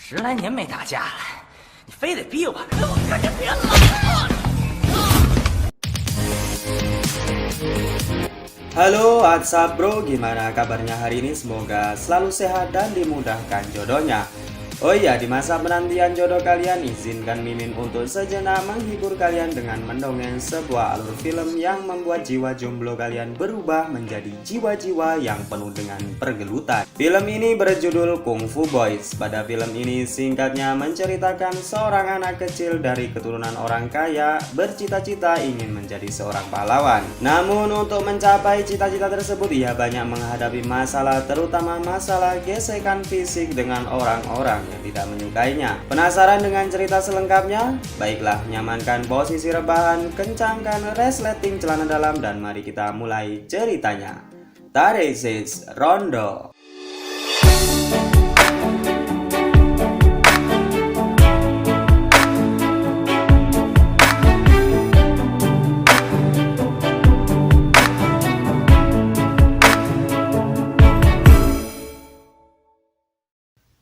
10来年没打架了，你非得逼我，赶紧别了。Halo, what's up bro? Gimana kabarnya hari ini? Semoga selalu sehat dan dimudahkan jodohnya. Oh iya, di masa penantian jodoh kalian, izinkan Mimin untuk sejenak menghibur kalian dengan mendongeng sebuah alur film yang membuat jiwa jomblo kalian berubah menjadi jiwa-jiwa yang penuh dengan pergelutan. Film ini berjudul Kung Fu Boys. Pada film ini singkatnya menceritakan seorang anak kecil dari keturunan orang kaya bercita-cita ingin menjadi seorang pahlawan. Namun untuk mencapai cita-cita tersebut ia banyak menghadapi masalah, terutama masalah gesekan fisik dengan orang-orang yang tidak menyukainya. Penasaran dengan cerita selengkapnya? Baiklah, nyamankan posisi rebahan, kencangkan resleting celana dalam, dan mari kita mulai ceritanya. This is Rondo.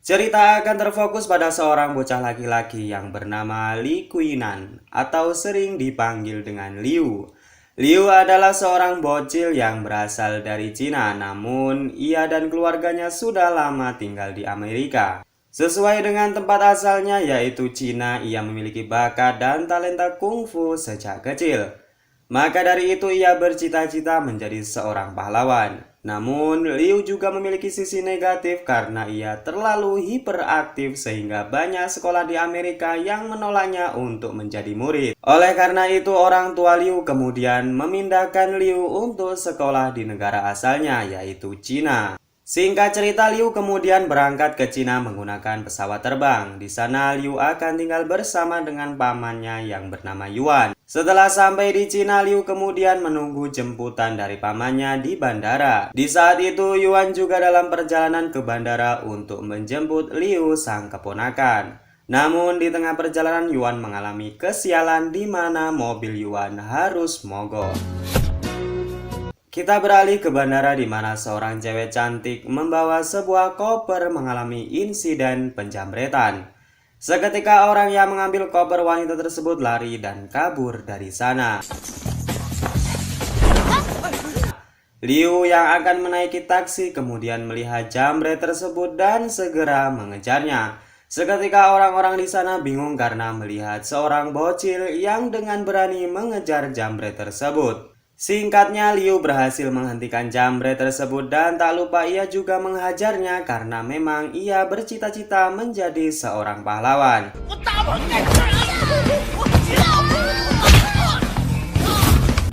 Cerita akan terfokus pada seorang bocah laki-laki yang bernama Li Qinan atau sering dipanggil dengan Liu. Liu adalah seorang bocil yang berasal dari Cina, namun ia dan keluarganya sudah lama tinggal di Amerika. Sesuai dengan tempat asalnya yaitu Cina, ia memiliki bakat dan talenta kungfu sejak kecil. Maka dari itu ia bercita-cita menjadi seorang pahlawan. Namun, Liu juga memiliki sisi negatif karena ia terlalu hiperaktif sehingga banyak sekolah di Amerika yang menolaknya untuk menjadi murid. Oleh karena itu, orang tua Liu kemudian memindahkan Liu untuk sekolah di negara asalnya, yaitu Cina. Singkat cerita, Liu kemudian berangkat ke Cina menggunakan pesawat terbang. Di sana, Liu akan tinggal bersama dengan pamannya yang bernama Yuan. Setelah sampai di Cina, Liu kemudian menunggu jemputan dari pamannya di bandara. Di saat itu, Yuan juga dalam perjalanan ke bandara untuk menjemput Liu sang keponakan. Namun di tengah perjalanan, Yuan mengalami kesialan di mana mobil Yuan harus mogok. Kita beralih ke bandara di mana seorang cewek cantik membawa sebuah koper mengalami insiden penjamretan. Seketika orang yang mengambil koper wanita tersebut lari dan kabur dari sana. Liu yang akan menaiki taksi kemudian melihat jambret tersebut dan segera mengejarnya. Seketika orang-orang di sana bingung karena melihat seorang bocil yang dengan berani mengejar jambret tersebut. Singkatnya, Liu berhasil menghentikan jambret tersebut dan tak lupa ia juga menghajarnya karena memang ia bercita-cita menjadi seorang pahlawan.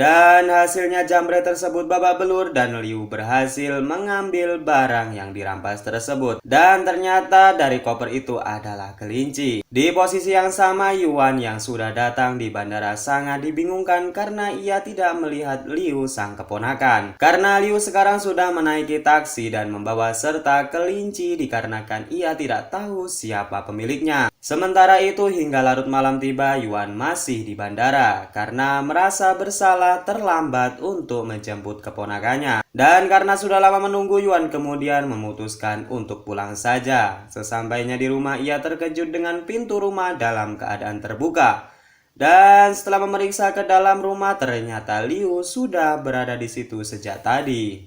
Dan hasilnya jambret tersebut babak belur dan Liu berhasil mengambil barang yang dirampas tersebut. Dan ternyata dari koper itu adalah kelinci. Di posisi yang sama, Yuan yang sudah datang di bandara sangat dibingungkan karena ia tidak melihat Liu sang keponakan. Karena Liu sekarang sudah menaiki taksi dan membawa serta kelinci dikarenakan ia tidak tahu siapa pemiliknya. Sementara itu hingga larut malam tiba, Yuan masih di bandara karena merasa bersalah terlambat untuk menjemput keponakannya. Dan karena sudah lama menunggu, Yuan kemudian memutuskan untuk pulang saja. Sesampainya di rumah, ia terkejut dengan pintu rumah dalam keadaan terbuka. Dan setelah memeriksa ke dalam rumah, ternyata Liu sudah berada di situ sejak tadi.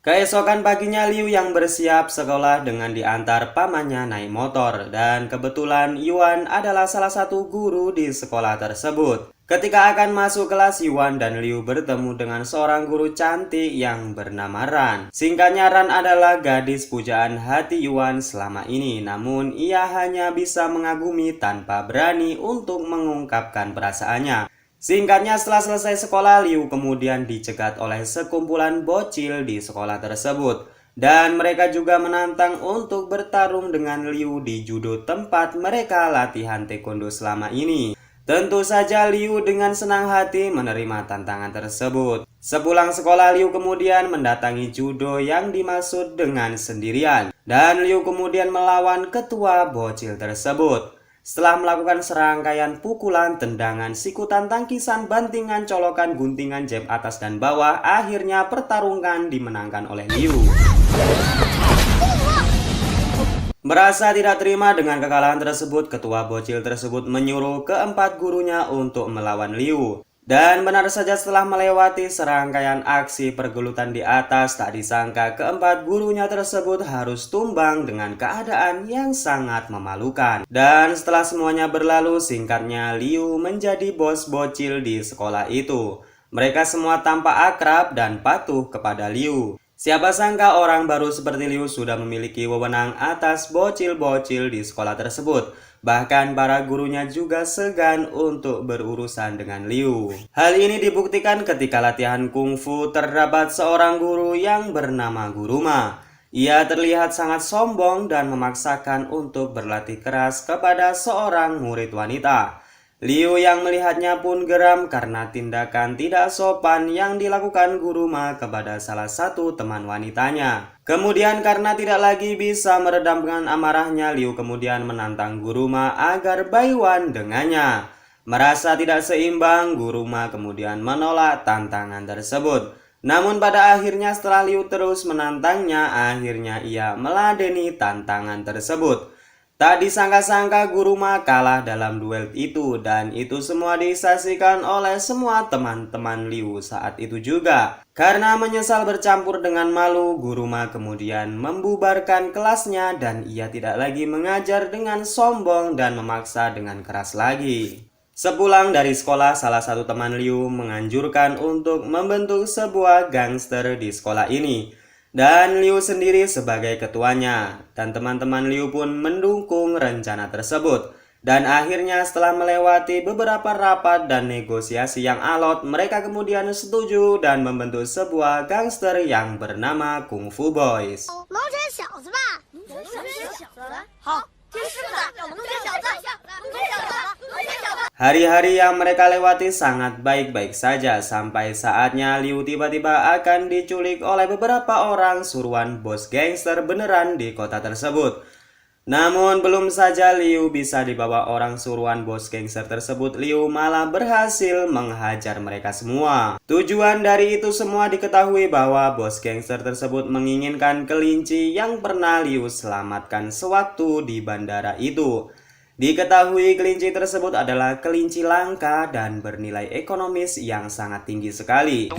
Keesokan paginya, Liu yang bersiap sekolah dengan diantar pamannya naik motor. Dan kebetulan Yuan adalah salah satu guru di sekolah tersebut. Ketika akan masuk kelas, Yuan dan Liu bertemu dengan seorang guru cantik yang bernama Ran. Singkatnya, Ran adalah gadis pujaan hati Yuan selama ini. Namun ia hanya bisa mengagumi tanpa berani untuk mengungkapkan perasaannya. Singkatnya, setelah selesai sekolah, Liu kemudian dicegat oleh sekumpulan bocil di sekolah tersebut. Dan mereka juga menantang untuk bertarung dengan Liu di judo tempat mereka latihan taekwondo selama ini. Tentu saja Liu dengan senang hati menerima tantangan tersebut. Sepulang sekolah, Liu kemudian mendatangi judo yang dimaksud dengan sendirian. Dan Liu kemudian melawan ketua bocil tersebut. Setelah melakukan serangkaian pukulan, tendangan, sikutan, tangkisan, bantingan, colokan, guntingan, jab atas dan bawah, akhirnya pertarungan dimenangkan oleh Liu. Merasa tidak terima dengan kekalahan tersebut, ketua bocil tersebut menyuruh keempat gurunya untuk melawan Liu. Dan benar saja setelah melewati serangkaian aksi pergelutan di atas, tak disangka keempat gurunya tersebut harus tumbang dengan keadaan yang sangat memalukan. Dan setelah semuanya berlalu, singkatnya Liu menjadi bos bocil di sekolah itu. Mereka semua tampak akrab dan patuh kepada Liu. Siapa sangka orang baru seperti Liu sudah memiliki wewenang atas bocil-bocil di sekolah tersebut. Bahkan para gurunya juga segan untuk berurusan dengan Liu. Hal ini dibuktikan ketika latihan kungfu terdapat seorang guru yang bernama Guru Ma. Ia terlihat sangat sombong dan memaksakan untuk berlatih keras kepada seorang murid wanita. Liu yang melihatnya pun geram karena tindakan tidak sopan yang dilakukan Guru Ma kepada salah satu teman wanitanya. Kemudian karena tidak lagi bisa meredam dengan amarahnya, Liu kemudian menantang Guru Ma agar Baiwan dengannya. Merasa tidak seimbang, Guru Ma kemudian menolak tantangan tersebut. Namun pada akhirnya setelah Liu terus menantangnya, akhirnya ia meladeni tantangan tersebut. Tak disangka-sangka Guru Ma kalah dalam duel itu, dan itu semua disaksikan oleh semua teman-teman Liu saat itu juga. Karena menyesal bercampur dengan malu, Guru Ma kemudian membubarkan kelasnya dan ia tidak lagi mengajar dengan sombong dan memaksa dengan keras lagi. Sepulang dari sekolah, salah satu teman Liu menganjurkan untuk membentuk sebuah gangster di sekolah ini. Dan Liu sendiri sebagai ketuanya, dan teman-teman Liu pun mendukung rencana tersebut. Dan akhirnya setelah melewati beberapa rapat dan negosiasi yang alot, mereka kemudian setuju dan membentuk sebuah gangster yang bernama Kung Fu Boys. Hari-hari yang mereka lewati sangat baik-baik saja sampai saatnya Liu tiba-tiba akan diculik oleh beberapa orang suruhan bos gangster beneran di kota tersebut. Namun belum saja Liu bisa dibawa orang suruhan bos gangster tersebut, Liu malah berhasil menghajar mereka semua. Tujuan dari itu semua diketahui bahwa bos gangster tersebut menginginkan kelinci yang pernah Liu selamatkan sewaktu di bandara itu. Diketahui kelinci tersebut adalah kelinci langka dan bernilai ekonomis yang sangat tinggi sekali.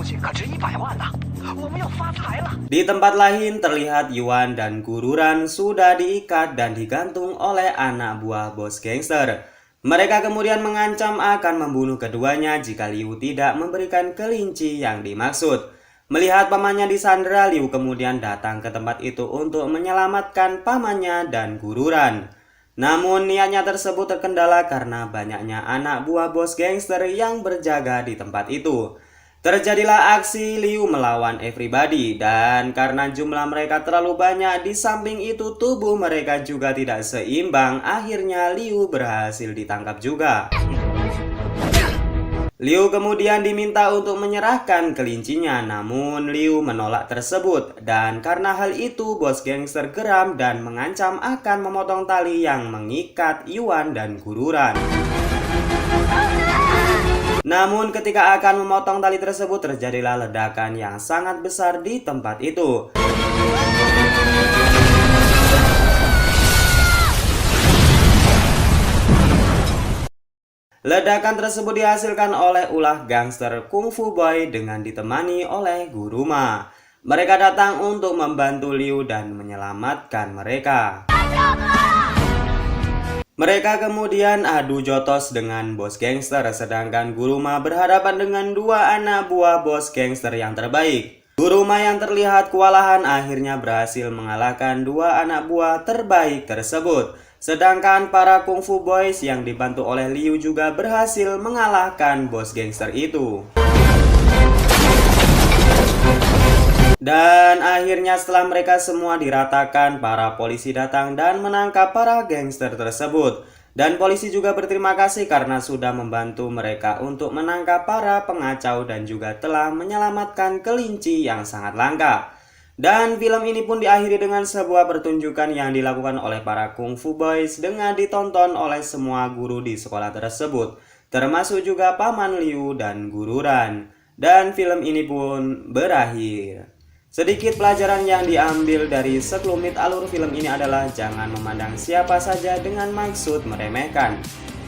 Di tempat lain terlihat Yuan dan Gururan sudah diikat dan digantung oleh anak buah bos gangster. Mereka kemudian mengancam akan membunuh keduanya jika Liu tidak memberikan kelinci yang dimaksud. Melihat pamannya disandera, Liu kemudian datang ke tempat itu untuk menyelamatkan pamannya dan Gururan. Namun niatnya tersebut terkendala karena banyaknya anak buah bos gangster yang berjaga di tempat itu. Terjadilah aksi Liu melawan everybody, dan karena jumlah mereka terlalu banyak, di samping itu tubuh mereka juga tidak seimbang, akhirnya Liu berhasil ditangkap juga. Liu kemudian diminta untuk menyerahkan kelincinya, namun Liu menolak tersebut. Dan karena hal itu, bos gangster geram dan mengancam akan memotong tali yang mengikat Yuan dan Gururan. Namun ketika akan memotong tali tersebut, terjadilah ledakan yang sangat besar di tempat itu. Ledakan tersebut dihasilkan oleh ulah gangster Kung Fu Boy dengan ditemani oleh Guru Ma. Mereka datang untuk membantu Liu dan menyelamatkan mereka. Mereka kemudian adu jotos dengan bos gangster, sedangkan Guru Ma berhadapan dengan dua anak buah bos gangster yang terbaik. Guru Ma yang terlihat kewalahan akhirnya berhasil mengalahkan dua anak buah terbaik tersebut. Sedangkan para Kung Fu Boys yang dibantu oleh Liu juga berhasil mengalahkan bos gangster itu. Dan akhirnya setelah mereka semua diratakan, para polisi datang dan menangkap para gangster tersebut. Dan polisi juga berterima kasih karena sudah membantu mereka untuk menangkap para pengacau dan juga telah menyelamatkan kelinci yang sangat langka. Dan film ini pun diakhiri dengan sebuah pertunjukan yang dilakukan oleh para Kung Fu Boys dengan ditonton oleh semua guru di sekolah tersebut, termasuk juga paman Liu dan Gururan. Dan film ini pun berakhir. Sedikit pelajaran yang diambil dari sekelumit alur film ini adalah jangan memandang siapa saja dengan maksud meremehkan.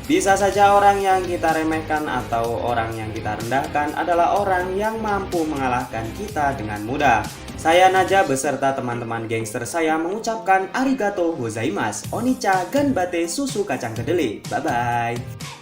Bisa saja orang yang kita remehkan atau orang yang kita rendahkan adalah orang yang mampu mengalahkan kita dengan mudah. Saya Naja beserta teman-teman gangster saya mengucapkan arigato gozaimasu, onicha ganbate susu kacang kedelai. Bye-bye.